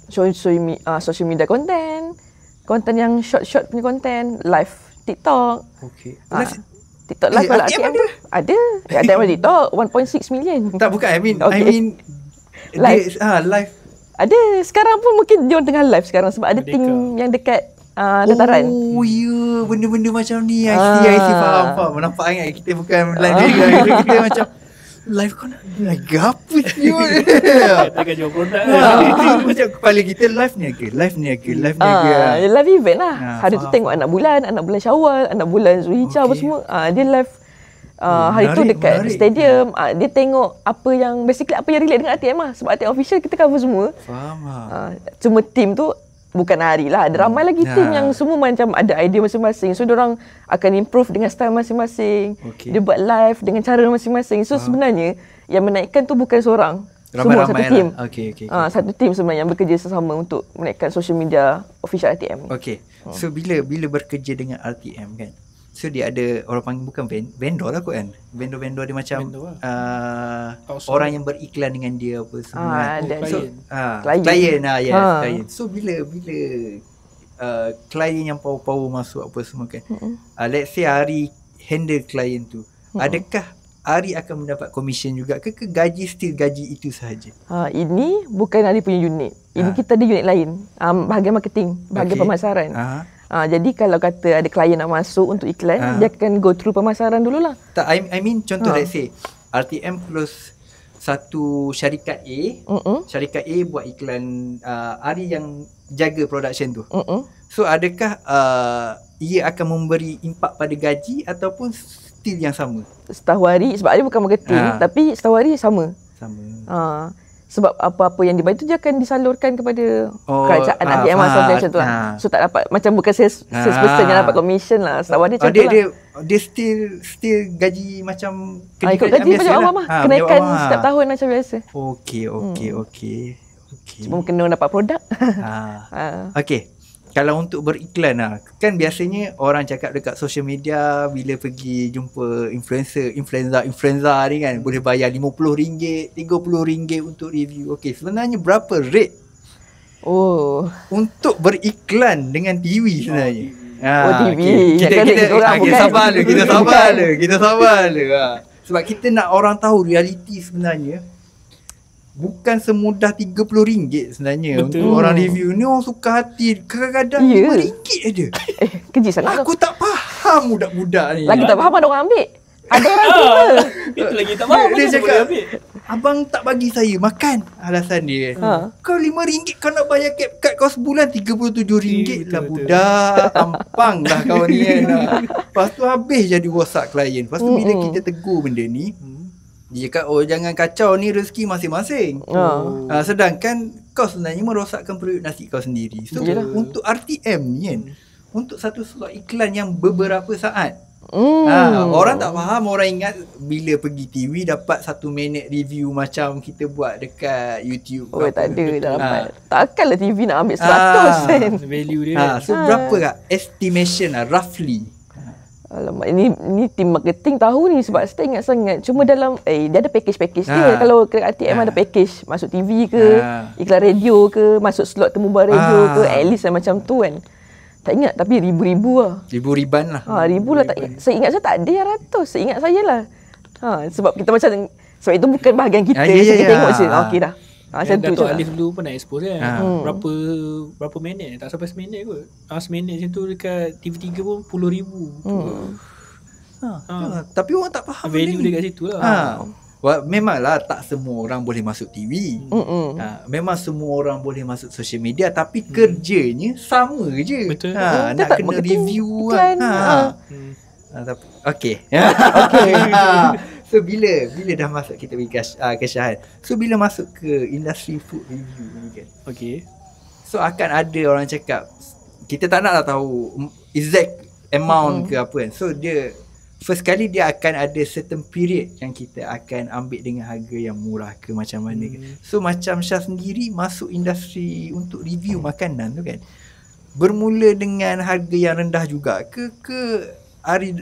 Social media konten yang short punya konten, live TikTok. Okay. TikTok live kalau RTM RTM ada. Ada TikTok 1.6 million. Tak, bukan. I mean Live. live. Ada. Sekarang pun mungkin dia orang tengah live sekarang sebab ada Merdeka. team yang dekat dataran. Oh ya, benda-benda macam ni. I see, faham. Nampak kan kita bukan live juga. Kita macam live kau nak live apa siul? Katakan jual produk. Macam kepala kita live ni ke? Live ni ke? Live event lah. Hari tu faham. tengok anak bulan Syawal, anak bulan Zulhijjah apa semua. Dia live hari tu dekat stadium. Dia tengok apa yang relate dengan RTM lah. Sebab RTM official kita cover semua. Faham lah. Cuma team tu bukan hari lah. Ada ramai lagi team yang semua macam ada idea masing-masing. So diorang akan improve dengan style masing-masing. Okay. Dia buat live dengan cara masing-masing. So sebenarnya yang menaikkan tu bukan seorang. Semua satu team. Lah. Okay. Satu team sebenarnya yang bekerja sesama untuk menaikkan social media official RTM. Okay. So bila bekerja dengan RTM kan, so dia ada orang panggil bukan vendor lah kot kan. Vendor dia macam Vendor orang yang beriklan dengan dia apa semua. ada. So Klien. klien. So bila klien yang power masuk apa semua kan. Let's say Ari handle klien tu. Adakah Ari akan mendapat komisen juga ke gaji still gaji itu sahaja? Ini bukan Ari punya unit. Ini kita ada unit lain. Bahagian marketing, bahagian pemasaran. Jadi kalau kata ada klien nak masuk untuk iklan, dia akan go through pemasaran dululah. Tak, I mean contoh let's say RTM close satu syarikat A, syarikat A buat iklan, Ari yang jaga production tu. So adakah ia akan memberi impak pada gaji ataupun still yang sama? Setahu Ari, sebab Ari bukan marketing, tapi setahu Ari sama. Sebab apa-apa yang dibayar tu dia akan disalurkan kepada kerajaan RTM macam tu lah. So tak dapat, macam bukan sales person yang dapat commission lah. Setahu Ari macam tu lah. Dia still gaji macam ikut gaji macam awam lah. Kenaikan setiap tahun macam biasa. Okay. Cuma kena dapat produk. Okay. Kalau untuk beriklan lah, kan biasanya orang cakap dekat social media bila pergi jumpa influencer ni kan, boleh bayar RM50, RM30 untuk review. Okay, sebenarnya berapa rate untuk beriklan dengan TV sebenarnya? TV. Kita sabar dulu. Sebab kita nak orang tahu realiti sebenarnya. Bukan semudah RM30 sebenarnya. Betul. Untuk orang review ni orang suka hati. Kadang-kadang RM5 aja. Keji sangat. Aku tak faham budak-budak ni. Lagi tak faham ada orang ambil. Ada orang terima. Itu lagi tak faham. Dia cakap, abang tak bagi saya makan. Alasan dia. Kau RM5 kau nak bayar CapCut kau sebulan RM37 lah budak. Ampang dah kau ni kan. Lepas tu habis jadi rosak klien. Lepas tu bila kita tegur benda ni, dia cakap, jangan kacau ni rezeki masing-masing. Sedangkan kau sebenarnya merosakkan periuk nasi kau sendiri. So untuk RTM ni kan, untuk satu slot iklan yang beberapa saat, orang tak faham. Orang ingat bila pergi TV dapat 1 minit review macam kita buat dekat YouTube. Tak ada, tak dapat. Takkanlah TV nak ambil 100%. Value dia. So berapa kah estimation roughly? Alamak, ini tim marketing tahu ni sebab saya tak ingat sangat. Cuma dalam dia ada package dia. Kalau RTM ada package masuk TV ke, iklan radio ke, masuk slot temu bar radio ke, at least macam tu kan. Tak ingat tapi ribu-ribu lah. Ribu-riban lah. Ribu lah. Saya ingat saya tak ada yang ratus. Saya ingat saya lah. Sebab kita macam, sebab itu bukan bahagian kita. Kita tengok je. Okey dah. Macam tu Dato' je. Alif dulu pernah expose kan. Berapa minit? Tak sampai seminit kot. Seminit macam tu dekat TV3 pun RM10,000. Tapi orang tak faham value dia kat situ lah. Memanglah tak semua orang boleh masuk TV. Memang semua orang boleh masuk social media, tapi kerjanya sama je. Betul. Nak kena review kan. Okay. So bila dah masuk kita pergi ke Syahan. So bila masuk ke industri food review ni kan. Okay. So akan ada orang cakap, kita tak nak tahu exact amount ke apa kan. So dia first kali dia akan ada certain period yang kita akan ambil dengan harga yang murah ke macam mana kan. So macam Syah sendiri masuk industri untuk review makanan tu kan, bermula dengan harga yang rendah juga ke Ari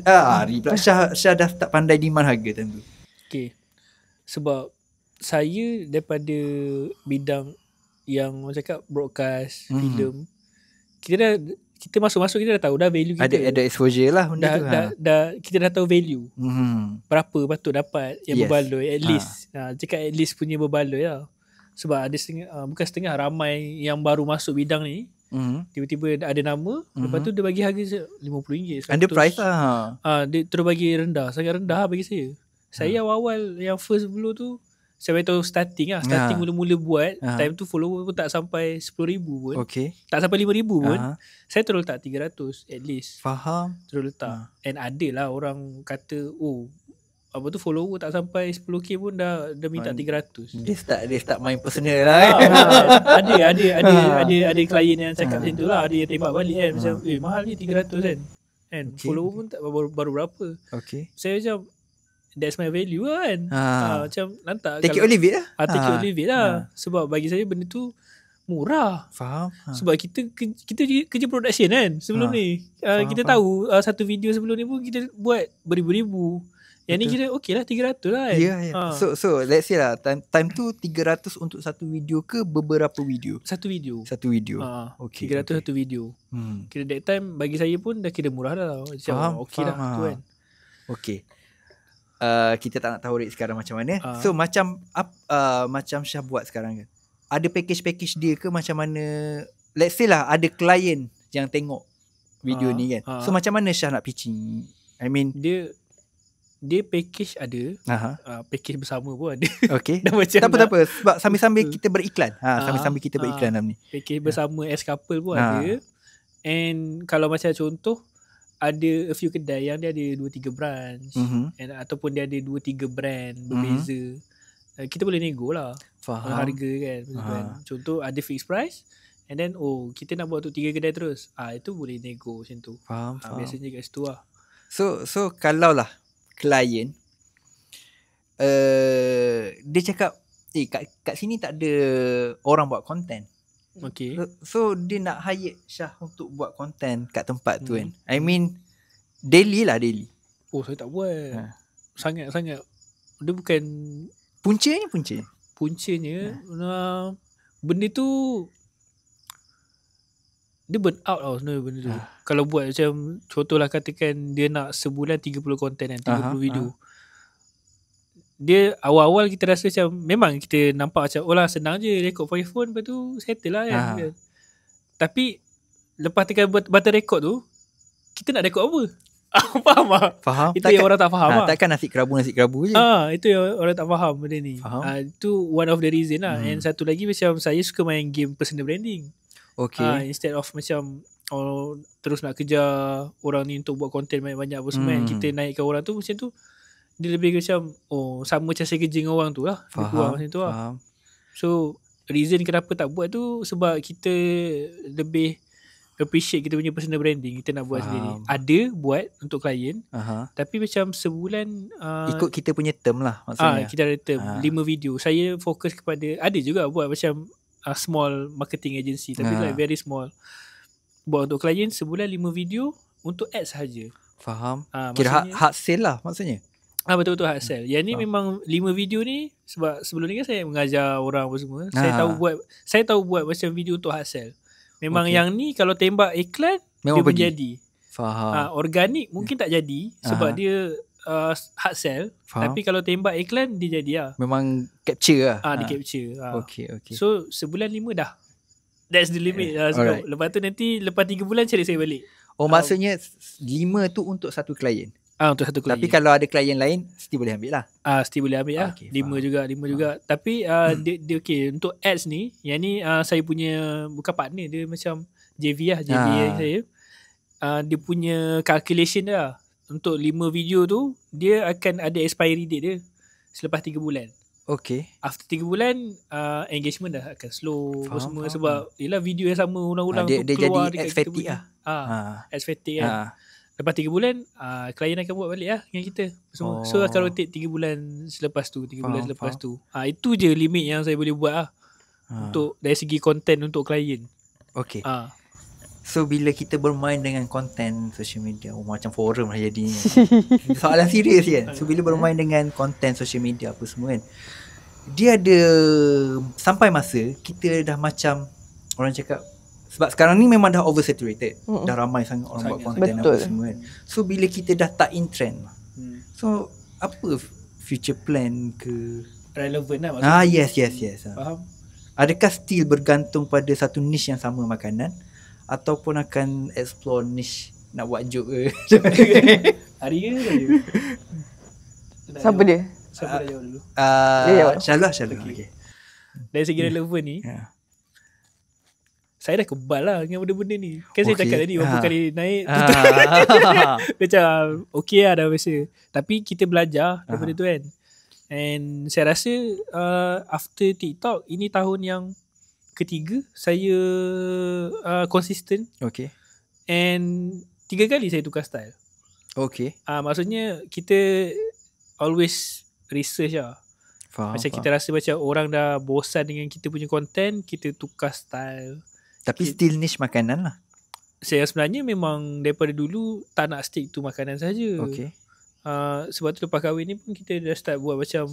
pula Syah dah tak pandai demand harga time tu. Okay. Sebab saya daripada bidang yang orang cakap broadcast, filem, kita masuk-masuk kita dah tahu dah value kita. Ada exposure lah benda tu. Kita dah tahu value. Berapa patut dapat yang berbaloi at least. Cakap at least punya berbaloi lah. Sebab ada setengah, bukan setengah, ramai yang baru masuk bidang ni. Tiba-tiba ada nama, lepas tu dia bagi harga RM50. Under price lah. Dia terus bagi rendah, sangat rendah bagi saya. Saya awal-awal yang first dulu tu, saya beritahu starting lah. Starting mula-mula buat, time tu follower pun tak sampai 10,000 pun. Tak sampai 5,000 pun. Saya terus letak 300 at least. Faham. Terus letak. And ada lah orang kata, apa tu follower tak sampai 10k pun dah minta 300. Dia start main personal lah. Ada klien yang cakap macam tu lah. Ada yang tembak balik kan. Macam, mahal ni 300 kan. Follower pun tak baru berapa. Saya macam, that's my value lah kan. Macam lantak take it or leave it lah. Take it or leave it lah. Sebab bagi saya benda tu murah. Faham. Sebab kita kerja production kan sebelum ni. Kita tahu satu video sebelum ni pun kita buat beribu-ribu. Yang ni kira okey lah 300 lah kan. Yeah. So let's say lah time tu 300 untuk satu video ke beberapa video? Satu video. Okay. 300 satu video. Kira that time bagi saya pun dah kira murah dah. Macam okey lah tu kan. Okay. Kita tak nak tahu rate sekarang macam mana. So macam Syah buat sekarang kan, ada package dia ke macam mana? Let's say lah ada klien yang tengok video ni kan. So macam mana Syah nak pitching? I mean dia package ada. Package bersama pun ada. Okay. Tak apa sebab sambil-sambil kita beriklan. Sambil-sambil kita beriklan dalam ni. Package bersama as couple pun ada. And kalau macam contoh, ada a few kedai yang dia ada 2-3 branch, ataupun dia ada 2-3 brand berbeza. Kita boleh nego lah. Faham. Harga kan. Contoh ada fixed price, and then kita nak buat untuk 3 kedai terus. Itu boleh nego macam tu. Faham. Biasanya kat situ lah. So kalau lah klien dia cakap kat sini tak ada orang buat konten. Okay. So dia nak hire Syah untuk buat konten kat tempat tu kan. I mean daily. Saya tak buat. Sangat-sangat. Dia bukan Puncanya benda tu dia burn out tau sebenarnya benda tu. Kalau buat macam contohlah katakan dia nak sebulan 30 konten kan, 30 video. Dia awal-awal kita rasa macam memang kita nampak macam senang je rekod pakai phone, lepas tu settle lah kan. Tapi lepas tekan button rekod tu, kita nak rekod apa? Faham. Itu yang orang tak faham. Takkan nasi kerabu je. Itu yang orang tak faham benda ni. Itu one of the reason lah. And satu lagi macam saya suka main game personal branding. Okay. Instead of macam terus nak kejar orang ni untuk buat konten banyak-banyak apa semua, kita naikkan orang tu macam tu. Dia lebih macam sama macam saya kerja dengan orang tu lah. Faham. Macam tu lah. So reason kenapa tak buat tu sebab kita lebih appreciate kita punya personal branding. Kita nak buat sendiri. Ada buat untuk klien, tapi macam sebulan ikut kita punya term lah maksudnya. Kita ada term 5 video. Saya fokus kepada, ada juga buat macam small marketing agency, tapi like very small. Buat untuk klien sebulan 5 video untuk ads sahaja. Faham. Kira hard sale lah maksudnya. Betul-betul hard sell. Yang ni memang 5 video ni sebab sebelum ni kan saya mengajar orang apa semua. Saya tahu buat macam video untuk hard sell. Memang yang ni kalau tembak iklan memang dia pun jadi. Faham. Organik mungkin tak jadi sebab dia hard sell. Faham. Tapi kalau tembak iklan dia jadi lah. Memang capture lah. Dia capture. Okay. So sebulan 5 dah. That's the limit. Lepas tu nanti lepas 3 bulan cari saya balik. Maksudnya 5 tu untuk satu klien. Untuk satu klien. Tapi kalau ada klien lain still boleh ambil lah. Still boleh ambil lah. 5 juga. Tapi dia okay. Untuk ads ni, yang ni saya punya bukan partner, dia macam JV lah. Saya. Dia punya calculation dia lah. Untuk 5 video tu, dia akan ada expiry date dia selepas 3 bulan. Okay. After 3 bulan, engagement dah akan slow. Semua sebab yelah video yang sama ulang-ulang tu keluar jadi ads fatigue lah. Ads fatigue kan. Lepas 3 bulan, klien akan buat balik lah dengan kita semua. So akan rotate 3 bulan selepas tu, 3 bulan selepas tu. Itu je limit yang saya boleh buat lah. Untuk dari segi konten untuk klien. Okay. So bila kita bermain dengan konten social media, macam forum lah jadinya. Soalan serius kan. So bila bermain dengan konten social media apa semua kan, dia ada sampai masa kita dah macam orang cakap, sebab sekarang ni memang dah oversaturated. Dah ramai sangat orang buat konten apa semua kan. So bila kita dah tak in trend, so apa future plan ke? Relevant lah maksudnya. Yes. Faham? Adakah still bergantung pada satu niche yang sama makanan, ataupun akan explore niche, nak buat joke ke? Hari ke? Siapa dia? Siapa dah jawab dulu? Syallah. Okay. Dari segi relevan ni, saya dah kebal lah dengan benda-benda ni. Kan saya cakap tadi berapa kali naik macam okay lah dah biasa. Tapi kita belajar daripada tu kan. And saya rasa after TikTok, ini tahun yang ketiga saya konsisten. Okay. And 3 kali saya tukar style. Okay. Maksudnya kita always research lah. Macam kita rasa macam orang dah bosan dengan kita punya content, kita tukar style. Tapi still niche makanan lah. Saya sebenarnya memang daripada dulu tak nak stick to makanan saja. Okay. Sebab tu lepas kahwin ni pun kita dah start buat macam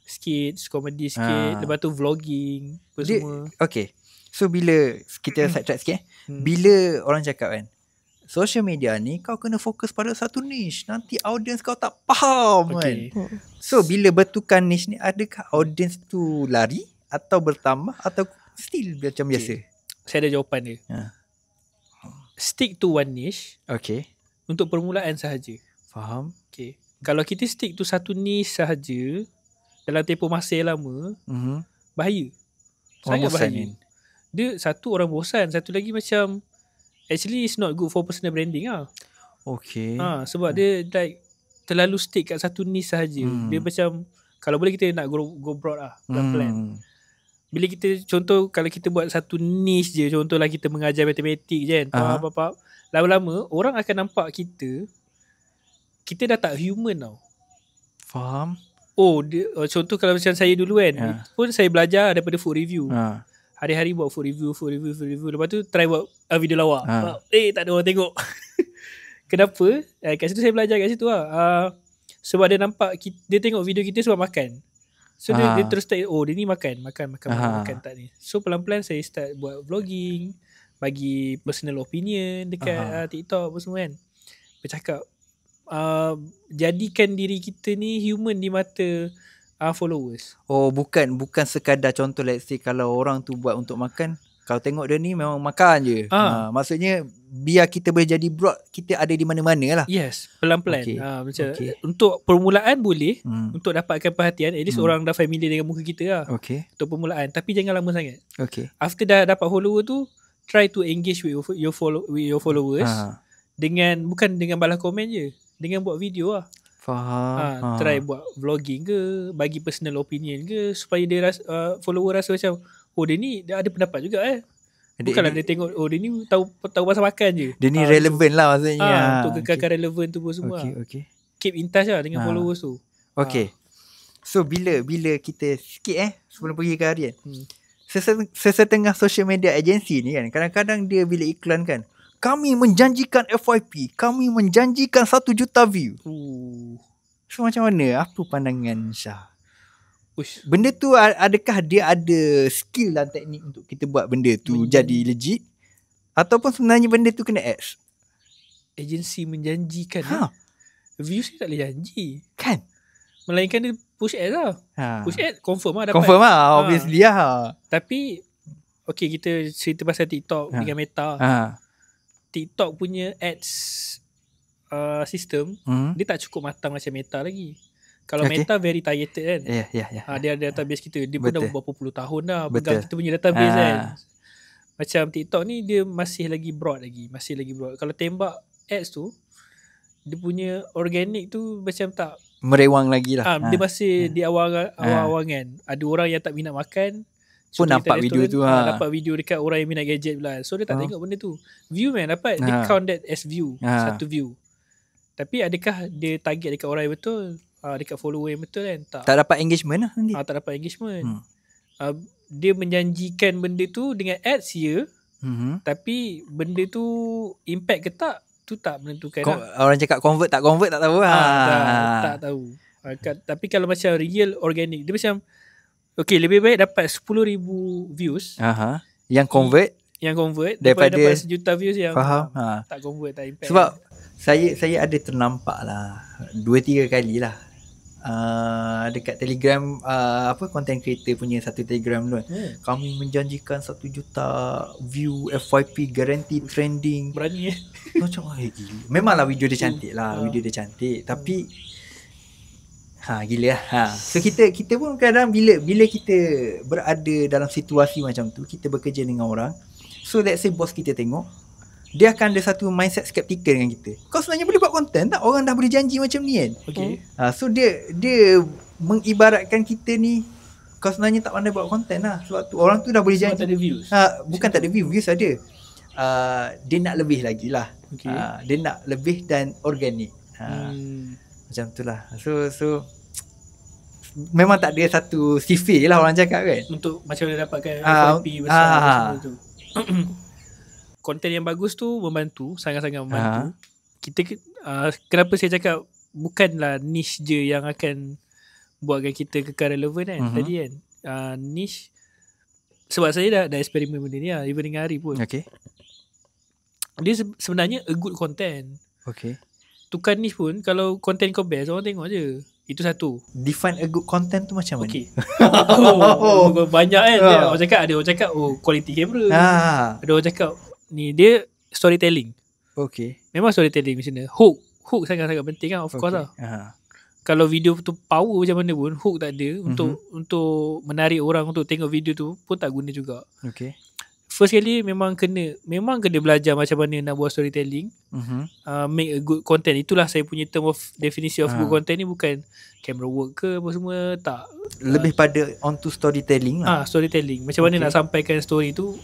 skits, komedi sikit, lepas tu vlogging apa semua. Okay. So bila kita side track sikit, bila orang cakap kan, social media ni kau kena fokus pada satu niche, nanti audience kau tak faham kan. So bila bertukar niche ni, adakah audience tu lari atau bertambah atau still macam biasa? Saya ada jawapan dia. Stick to one niche. Okay. Untuk permulaan sahaja. Faham. Okay. Kalau kita stick to satu niche sahaja dalam tempoh masa yang lama, bahaya. Sangat bahaya. Dia satu, orang bosan. Satu lagi macam, actually it's not good for personal branding lah. Okay. Sebab dia like terlalu stick kat satu niche sahaja. Dia macam, kalau boleh kita nak go broad lah. Plan. Bila kita, contoh kalau kita buat satu niche je, contohlah kita mengajar matematik je kan, lama-lama orang akan nampak kita dah tak human tau. Faham. Contoh kalau macam saya dulu kan, pun saya belajar daripada food review. Hari-hari buat food review. Lepas tu try buat video lawak. Tak ada orang tengok. Kenapa? Kat situ saya belajar kat situ lah. Sebab dia nampak, dia tengok video kita sebab makan. So dia terus start, dia ni makan tak ni. So pelan-pelan saya start buat vlogging, bagi personal opinion dekat TikTok apa semua kan. Bercakap, jadikan diri kita ni human di mata followers. Bukan sekadar contoh, let's say kalau orang tu buat untuk makan, kalau tengok dia ni memang makan je. Maksudnya biar kita boleh jadi broad, kita ada di mana-mana lah. Yes, pelan-pelan. Macam untuk permulaan boleh, untuk dapatkan perhatian, at least orang dah familiar dengan muka kita lah. Untuk permulaan, tapi jangan lama sangat. After dah dapat follower tu, try to engage with your followers bukan dengan balas komen je, dengan buat video lah. Faham. Try buat vlogging ke, bagi personal opinion ke, supaya dia follower rasa macam, dia ni dia ada pendapat juga Bukanlah dia tengok dia ni tahu pasal makan je. Dia ni relevan lah maksudnya. Untuk kekalkan relevan tu pun semua. Keep in touch lah dengan followers tu. So bila kita sikit sebelum pergi ke harian, sesetengah social media agency ni kan, kadang-kadang dia bila iklan kan, kami menjanjikan FYP, kami menjanjikan 1 juta view. So macam mana? Apa pandangan Syah? Benda tu adakah dia ada skill dan teknik untuk kita buat benda tu jadi legit, ataupun sebenarnya benda tu kena ads? Agensi menjanjikan views tak boleh janji kan, melainkan dia push ads lah. Push ads confirm lah dapat. Confirm lah, obviously lah. Tapi kita cerita pasal TikTok dengan Meta. TikTok punya ads sistem dia tak cukup matang macam Meta lagi. Kalau Meta very targeted kan. Dia ada database kita. Dia pun dah berapa puluh tahun dah pegang kita punya database kan. Macam TikTok ni dia masih lagi broad. Kalau tembak ads tu, dia punya organic tu macam tak merewang lagi lah. Dia masih di awal-awal kan. Ada orang yang tak minat makan pun nampak video tu. Dapat video dekat orang yang minat gadget pula. So dia tak tengok benda tu. View dapat. Dia count that as view. Satu view. Tapi adakah dia target dekat orang yang betul? Dekat follower yang betul kan? Tak dapat engagement lah nanti. Tak dapat engagement. Dia menjanjikan benda tu dengan ads ya. Tapi benda tu impact ke tak, tu tak menentukan Orang cakap convert tak tahu tak tahu. Tapi kalau macam real organic, dia macam okay, lebih baik dapat 10,000 views yang convert daripada dapat 1 juta views yang tak convert, tak impact. Sebab saya ada ternampak lah 2-3 kali lah dekat Telegram, content creator punya satu Telegram tu, kami menjanjikan 1 juta view FYP guarantee trending. Berani macam gila. Memanglah video dia cantik lah, video dia cantik, tapi gila lah. So kita pun kadang bila kita berada dalam situasi macam tu, kita bekerja dengan orang, so let's say bos kita tengok, dia akan ada satu mindset skeptikal dengan kita. Kau sebenarnya boleh buat konten tak? Orang dah boleh janji macam ni kan? Okay. So dia mengibaratkan kita ni, kau sebenarnya tak pandai buat konten lah. Sebab tu orang tu dah boleh janji. Tak ada views. Bukan tak ada views ada. Dia nak lebih lagi lah. Okay. Dia nak lebih dan organik. Macam tu lah. So memang tak ada satu sifir lah orang cakap kan. Untuk macam mana dapatkan FYP besar semua tu. Konten yang bagus tu membantu, sangat-sangat membantu. Kita kenapa saya cakap bukanlah niche je yang akan buatkan kita kekal relevan kan. Tadi kan niche, sebab saya dah eksperimen benda ni lah, even dengan Ari pun. Okay. Dia sebenarnya a good content. Okay. Tukar niche pun, kalau konten kau best, orang tengok je. Itu satu. Define a good content tu macam mana? Okay. Banyak kan. Ada orang cakap quality kamera. Ada orang cakap ni dia storytelling. Okay. Memang storytelling macam mana. Hook sangat-sangat penting kan, of course lah. Kalau video tu power macam mana pun, hook tak ada untuk menarik orang untuk tengok video tu pun tak guna juga. Okay. First kali memang kena belajar macam mana nak buat storytelling. Make a good content. Itulah saya punya term of definisi of good content ni, bukan camera work ke apa semua, tak. Lebih pada onto storytelling lah. Storytelling. Macam mana nak sampaikan story tu